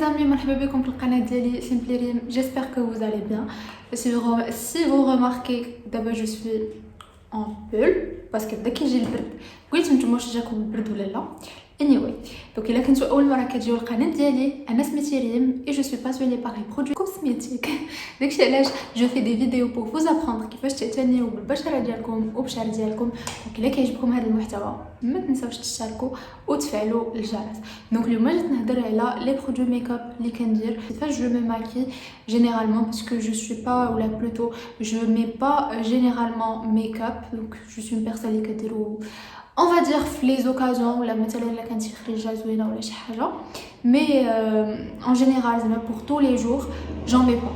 les amis, مرحبا بكم في القناة ديالي Simply Riem. J'espère que vous allez bien. Si vous remarquez, d'abord je suis en pull parce que dès que j'ai le برد قلت نتوما واش جاكم البرد ولا لا. Anyway, donc il a كنتو اول مره كتجيو القناه ديالي انا سميتي ريم et je suis passionnée par les produits cosmétiques. داكشي علاش جو في دي فيديو pour vous apprendre كيفاش تعتنيو بالبشره ديالكم وبالشعر ديالكم. دونك الا كيعجبكم هذا المحتوى ما تنساوش تشتركوا وتفعلوا الجرس. دونك اليوم جيت نهضر على لي برودوي ميك اب اللي كندير كيفاش جو مي ماكي généralement parce que je suis pas ou là plutôt je mets pas généralement make up. Donc je suis une personne qui كدير on va dire les occasions ولا مثلا الا كانت شي خريجه زوينه ولا شي حاجه mais en général pour tous les jours j'en mets pas.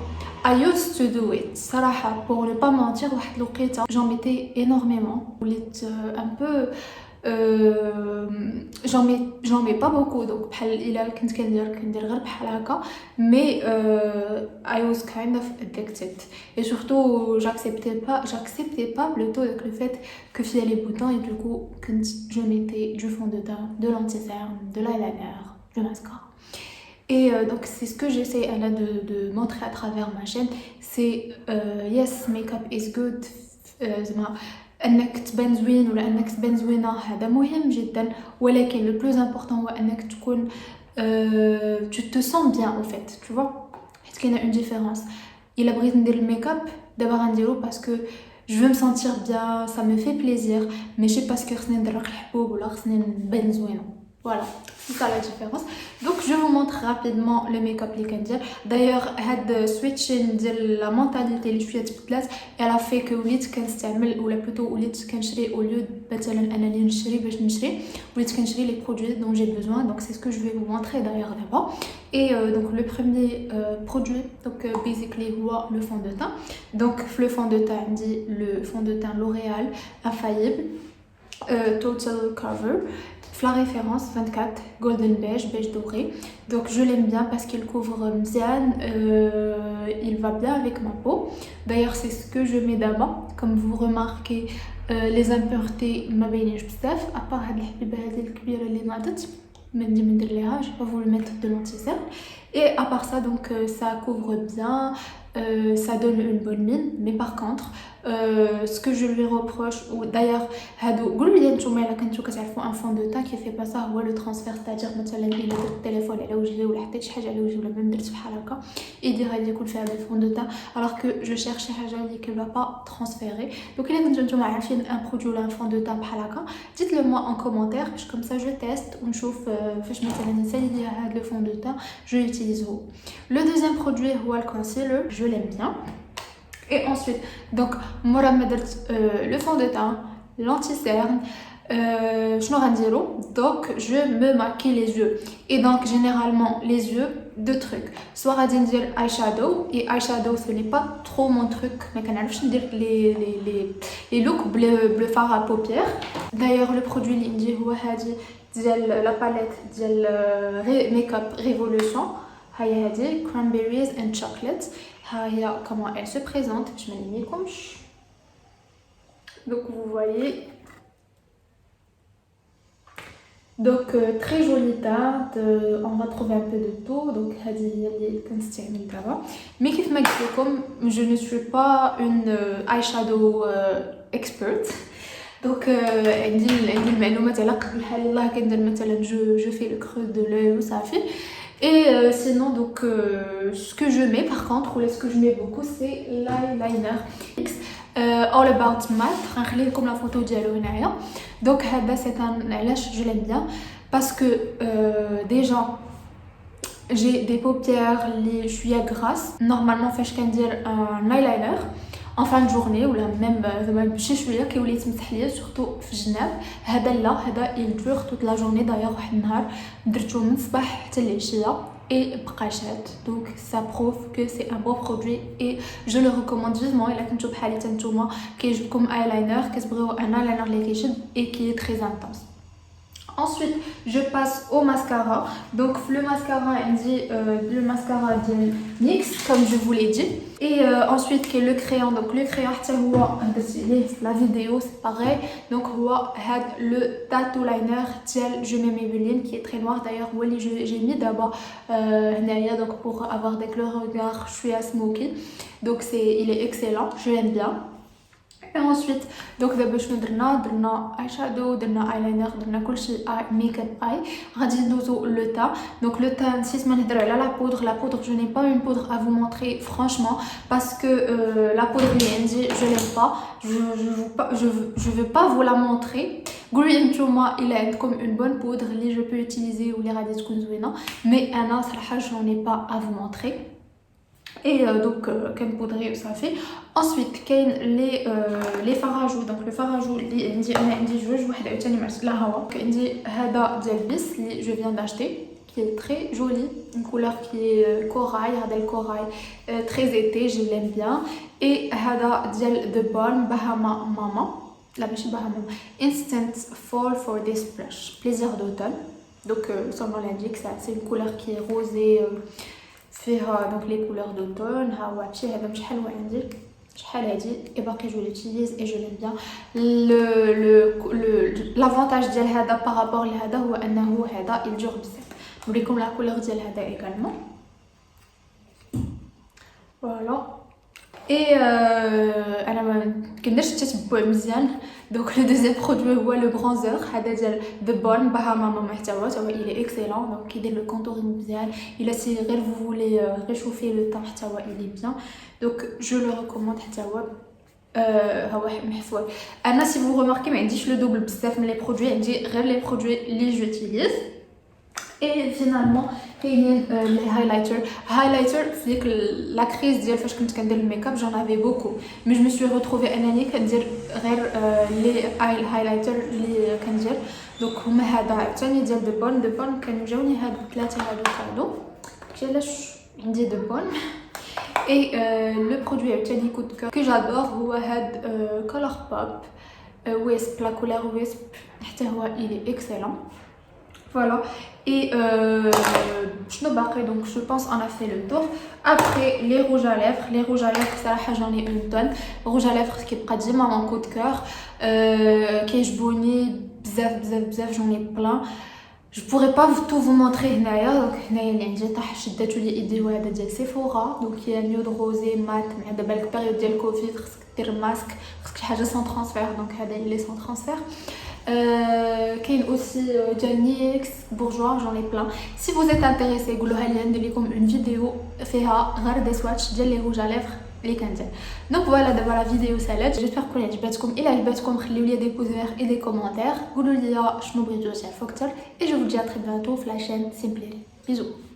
I used to do it صراحه pour ne pas mentir واحد الوقيته j'en mettais énormément وليت un peu j'en mets pas beaucoup donc بحال الا كنت كندير غير بحال هكا mais I was kind of addicted et surtout j'acceptais pas plutôt le fait que il y a les boutons et du coup quand je mettais du fond de teint, de l'anti-cerne, de l'eyeliner, du mascara. Et donc c'est ce que j'essaie de montrer à travers ma chaîne, c'est yes makeup is good انك تبان زوين ولا انك تبان زوينه هذا مهم جدا ولكن le plus important هو انك تكون tu te sens bien en fait tu vois حيت كاينه une différence. الا بغيت ندير الميك اب دابا غنديرو باسكو je veux me sentir bien, ça me fait plaisir mais je sais pas ce que خصني ندرق الحبوب ولا خصني نبان زوينه. Voilà, c'est ça la différence. Donc je vous montre rapidement le make-up اللي كندير. D'ailleurs هاد switching ديال la mentalité اللي شويه تبدلات elle a fait que وليت كنستعمل ولا plutôt وليت كنشري au lieu مثلا انني نشري باش نشري وليت كنشري les produits dont j'ai besoin. Donc c'est ce que je vais vous montrer d'ailleurs d'abord. Et donc le premier produit donc basically هو le fond de teint. Donc le fond de teint عندي le fond de teint L'Oréal Infaillible Total Cover. La référence 24 golden beige doré. Donc je l'aime bien parce qu'il couvre bien, il va bien avec ma peau. D'ailleurs c'est ce que je mets d'abord. Comme vous remarquez les impuretés ما بينيش بزاف à part هاد الحبيبه هذه الكبيره اللي ناضت ما ندير ليها je vais vous le mettre de l'anti-cerne. Et à part ça donc ça couvre bien, ça donne une bonne mine mais par contre ce que je lui reproche ou d'ailleurs هادو قولوا لي نتوما الا كنتو كتعرفوا un fond de teint qui fait pas ça هو le transfert c'est-à-dire مثلا الا درت التليفون على وجهي ولا حطيت شي حاجه على وجهي ولا ما درت بحال هكا يدير غادي يكون فيها الفون دو تان alors que je cherche شي حاجه اللي كي va pas transférer. Donc الا كنتو نتوما عارفين un produit ولا un fond de teint بحال هكا dites le moi en commentaire باش comme ça je teste ونشوف فاش مثلا نسالي ليا هاد le fond de teint je l'utilise. Le deuxième produit هو le concealer, je l'aime bien. Et ensuite, donc, moi le fond de teint, l'anti-cerne, donc je me maquille les yeux. Et donc, généralement, les yeux, deux trucs. Soit radindir eyeshadow, et eyeshadow, ce n'est pas trop mon truc, mais quand je dire les looks bleu fard à paupières. D'ailleurs, le produit l'indi, la palette de Make-up Revolution. هي هذه cranberries and chocolate. هي comment elle se présente. Je m'aligne comme donc vous voyez donc très jolie teinte. On va trouver un peu de tout. Donc هذه هي اللي كنستعمل دابا mais كيف ما قلت لكم je ne suis pas une eyeshadow expert. Donc عندي المعلومات على قد الحال الله كندير مثلا je fais le creux de l'œil وصافي. Et sinon donc ce que je mets par contre ou ce que je mets beaucoup c'est l'eyeliner All About Matte. غنخلي لكم لا فوتو ديالو هنايا. Donc هذا c'est un علاش je l'aime bien parce que déjà j'ai des paupières اللي شويه grasses. Normalement فاش كندير un eyeliner en fin de journée ou la même زعما بشي شويه كيولي يتمسح ليا سورتو في الجناب. هذا لا هذا il dure toute la journée. d'ailleurs واحد النهار درتو من الصباح حتى العشيه et بقى شاد. donc ça prouve que c'est un bon produit et je le recommande vivement. الا كنتو بحالي حتى نتوما كيعجبكم eyeliner كتبغيو un eyeliner اللي كيشد et qui est très intense. Ensuite, je passe au mascara. Donc, le mascara, le mascara de NYX, comme je vous l'ai dit. Et ensuite, le crayon. Donc, le crayon, la vidéo, c'est pareil. Donc, le tattoo liner, je mets Maybelline, qui est très noir. D'ailleurs, j'ai mis d'abord donc pour avoir des couleurs regard, je suis à smoky. Donc, il est excellent, je l'aime bien. Et ensuite donc دابا شنو درنا اي شادو درنا ايلاينر درنا كلشي ميك اب اي غادي ندوزو لو تا دونك لو تا نسيت ما نهضر على la poudre je n'ai pas une poudre à vous montrer franchement parce que la poudre اللي عندي je l'aime pas je veux pas vous la montrer قولوا نتوما الا عندكم une bonne poudre اللي je peux utiliser ou اللي غادي تكون زوينه mais انا صراحه je n'en ai pas à vous montrer. Et donc كان بودري وصافي. ensuite كاين لي فراجو دونك لو فراجو اللي عندي جوج واحد عاوتاني مع لا هوا عندي هذا ديال بيس اللي جو فيان داشتي qui est très joli, une couleur qui est corail, هذا الكوراي très été, je l'aime bien. et هذا ديال The Balm Bahama Mama لا ماشي Bahama Instant Fall for this Blush plaisir d'automne. donc son nom l'indique, c'est une couleur qui est rosée فيها donc les couleurs d'automne. ها هو هادشي هذا شحال هو عندي شحال هادي et باقي جو l'utilise et je l'aime bien. l'avantage ديال هذا par rapport لهذا هو انه هذا il dure بزاف. نوريكم لا couleur ديال هذا également. voilà. et انا ما كنديرش التتبع مزيان donc le deuxième produit هو le bronzer هذا ديال The Balm Bahama Mama حتى هو il est excellent donc كيدير le contouring مزيان الا سي غير vous voulez réchauffer le teint حتى هو il est bien donc je le recommande حتى هو ها هو محفوظ. انا si vous remarquez ما عنديش le double بزاف من les produits عندي غير les produits اللي j'utilise. et finalement كاينين les highlighter في ديك لا كريز ديال فاش كنت كندير الميك اب j'en avais beaucoup mais je me suis retrouvée انني كندير غير لي highlighter اللي كندير دونك هما هذا عاوتاني ديال The Balm كانوا جاوني هادو ثلاثه هادو كادو علاش عندي The Balm. et le produit عاوتاني coup de cœur que j'adore هو هاد Colourpop Wisp la couleur Wisp حتى هو il est excellent. voilà. et شنو باقي donc je pense on a fait le tour. après les rouges à lèvres صراحه j'en ai une tonne. rouge à lèvres كيبقى ديما mon coup de cœur كيعجبوني بزاف j'en ai plein. je pourrais pas tout vous montrer هنايا donc هنايا اللي عندي طاح شداتو لي ايدي وهذا ديال سيفورا donc هي نيود روزي مات مع دابا البيريود ديال كوفيد خصك دير ماسك خصك شي حاجه سون ترانسفير donc هذا اللي سون ترانسفير. كاين aussi ديال نيكس بورجوا j'en ai plein. si vous êtes intéressé قولوها لي ندير لكم une فيديو فيها غير دي سواتش ديال لي روج على ليفر اللي كندير. دونك فوالا دابا لا فيديو سالات جيسبر تكون عجبتكم. الا عجبتكم خليو لي دي بوز فير اي دي كومونتير قولوا لي شنو بغيتو تعرفوا اكثر et je vous dis à très bientôt في la chaîne Simply. bisous.